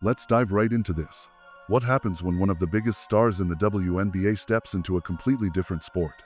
Let's dive right into this. What happens when one of the biggest stars in the WNBA steps into a completely different sport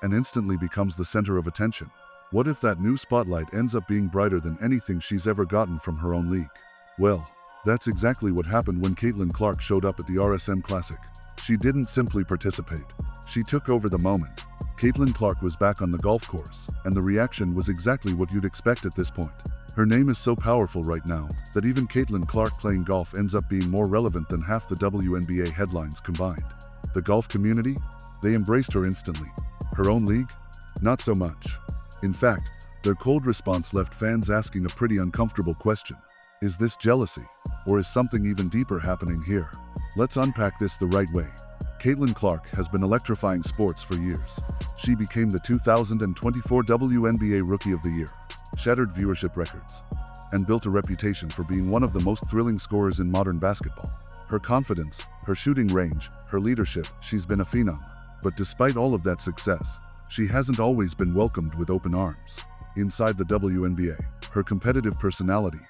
and instantly becomes the center of attention? What if that new spotlight ends up being brighter than anything she's ever gotten from her own league? Well, that's exactly what happened when Caitlin Clark showed up at the RSM Classic. She didn't simply participate. She took over the moment. Caitlin Clark was back on the golf course, and the reaction was exactly what you'd expect at this point. Her name is so powerful right now that even Caitlin Clark playing golf ends up being more relevant than half the WNBA headlines combined. The golf community? They embraced her instantly. Her own league? Not so much. In fact, their cold response left fans asking a pretty uncomfortable question. Is this jealousy? Or is something even deeper happening here? Let's unpack this the right way. Caitlin Clark has been electrifying sports for years. She became the 2024 WNBA Rookie of the Year, shattered viewership records, and built a reputation for being one of the most thrilling scorers in modern basketball. Her confidence, her shooting range, her leadership, she's been a phenom. But despite all of that success, she hasn't always been welcomed with open arms. Inside the WNBA, her competitive personality,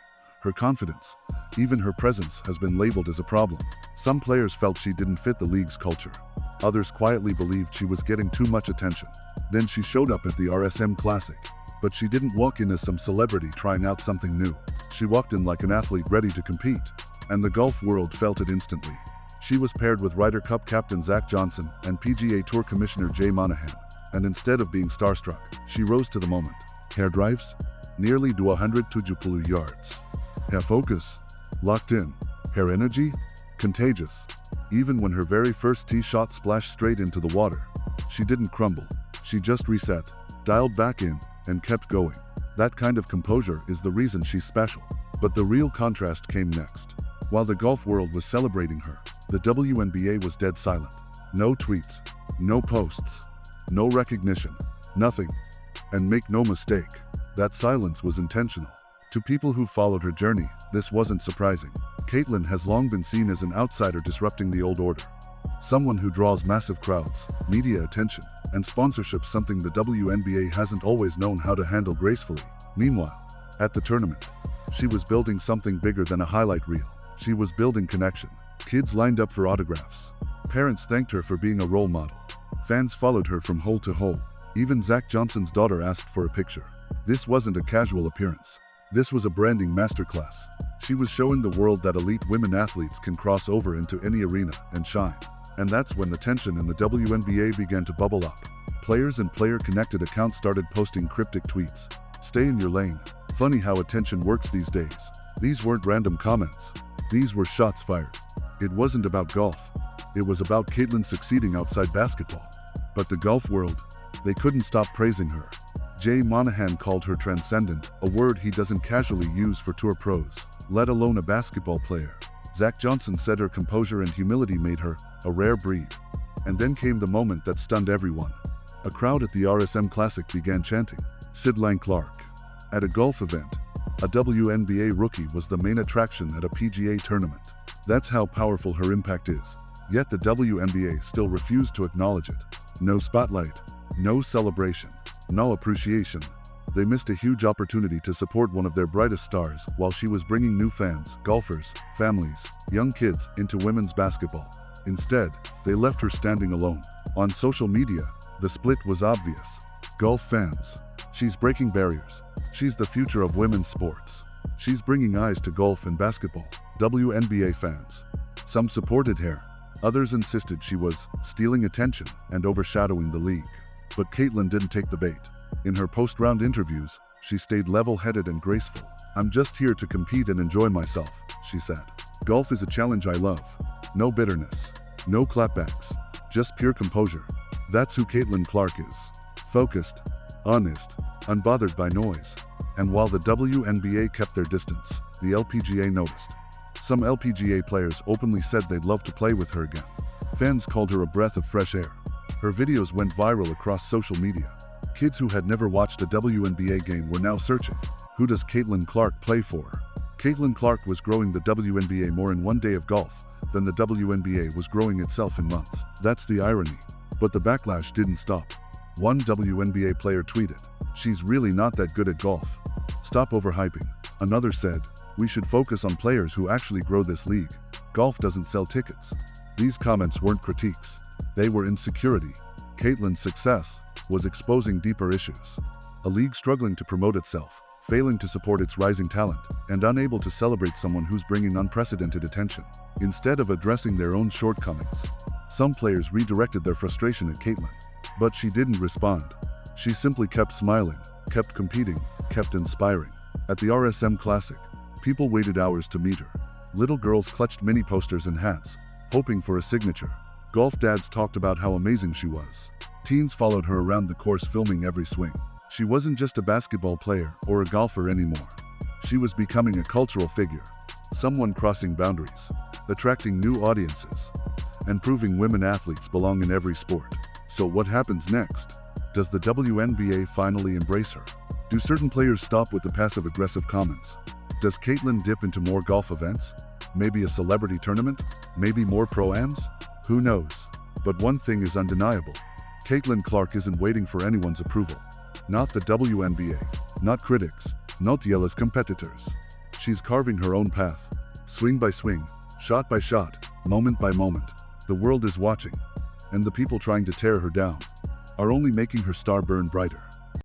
her confidence, even her presence has been labeled as a problem. Some players felt she didn't fit the league's culture. Others quietly believed she was getting too much attention. Then she showed up at the RSM Classic. But she didn't walk in as some celebrity trying out something new. She walked in like an athlete ready to compete. And the golf world felt it instantly. She was paired with Ryder Cup captain Zach Johnson and PGA Tour Commissioner Jay Monahan. And instead of being starstruck, she rose to the moment. Hair drives? Nearly 270 yards. Hair focus? Locked in. Hair energy? Contagious. Even when her very first tee shot splashed straight into the water, she didn't crumble. She just reset, dialed back in, and kept going. That kind of composure is the reason she's special. But the real contrast came next. While the golf world was celebrating her, the WNBA was dead silent. No tweets, no posts, no recognition, nothing. And make no mistake, that silence was intentional. To people who followed her journey, this wasn't surprising. Caitlin has long been seen as an outsider disrupting the old order. Someone who draws massive crowds, media attention, and sponsorship, something the WNBA hasn't always known how to handle gracefully. Meanwhile, at the tournament, she was building something bigger than a highlight reel. She was building connection. Kids lined up for autographs. Parents thanked her for being a role model. Fans followed her from hole to hole. Even Zach Johnson's daughter asked for a picture. This wasn't a casual appearance. This was a branding masterclass. She was showing the world that elite women athletes can cross over into any arena and shine. And that's when the tension in the WNBA began to bubble up. Players and player-connected accounts started posting cryptic tweets. Stay in your lane. Funny how attention works these days. These weren't random comments. These were shots fired. It wasn't about golf. It was about Caitlin succeeding outside basketball. But the golf world, they couldn't stop praising her. Jay Monahan called her transcendent, a word he doesn't casually use for tour pros, let alone a basketball player. Zach Johnson said her composure and humility made her a rare breed. And then came the moment that stunned everyone. A crowd at the RSM Classic began chanting, "Caitlin Clark." At a golf event, a WNBA rookie was the main attraction at a PGA tournament. That's how powerful her impact is. Yet the WNBA still refused to acknowledge it. No spotlight, no celebration, no appreciation. They missed a huge opportunity to support one of their brightest stars while she was bringing new fans, golfers, families, young kids into women's basketball. Instead, they left her standing alone. On social media, the split was obvious. Golf fans: she's breaking barriers. She's the future of women's sports. She's bringing eyes to golf and basketball. WNBA fans: some supported her. Others insisted she was stealing attention and overshadowing the league. But Caitlin didn't take the bait. In her post-round interviews, she stayed level-headed and graceful. "I'm just here to compete and enjoy myself," she said. "Golf is a challenge I love. No bitterness, no clapbacks, just pure composure." That's who Caitlin Clark is. Focused, honest, unbothered by noise. And while the WNBA kept their distance, the LPGA noticed. Some LPGA players openly said they'd love to play with her again. Fans called her a breath of fresh air. Her videos went viral across social media. Kids who had never watched a WNBA game were now searching. Who does Caitlin Clark play for? Caitlin Clark was growing the WNBA more in one day of golf than the WNBA was growing itself in months. That's the irony. But the backlash didn't stop. One WNBA player tweeted, "She's really not that good at golf. Stop overhyping." Another said, We should focus on players who actually grow this league. Golf doesn't sell tickets. These comments weren't critiques. They were insecurity. Caitlyn's success was exposing deeper issues. A league struggling to promote itself, failing to support its rising talent, and unable to celebrate someone who's bringing unprecedented attention. Instead of addressing their own shortcomings, some players redirected their frustration at Caitlyn. But she didn't respond. She simply kept smiling, kept competing, kept inspiring. At the RSM Classic, people waited hours to meet her. Little girls clutched mini posters and hats, hoping for a signature. Golf dads talked about how amazing she was. Teens followed her around the course filming every swing. She wasn't just a basketball player or a golfer anymore. She was becoming a cultural figure, someone crossing boundaries, attracting new audiences, and proving women athletes belong in every sport. So what happens next? Does the WNBA finally embrace her? Do certain players stop with the passive-aggressive comments? Does Caitlyn dip into more golf events? Maybe a celebrity tournament? Maybe more pro-ams? Who knows? But one thing is undeniable. Caitlyn Clark isn't waiting for anyone's approval. Not the WNBA, not critics, not Yella's competitors. She's carving her own path. Swing by swing, shot by shot, moment by moment. The world is watching, and the people trying to tear her down are only making her star burn brighter.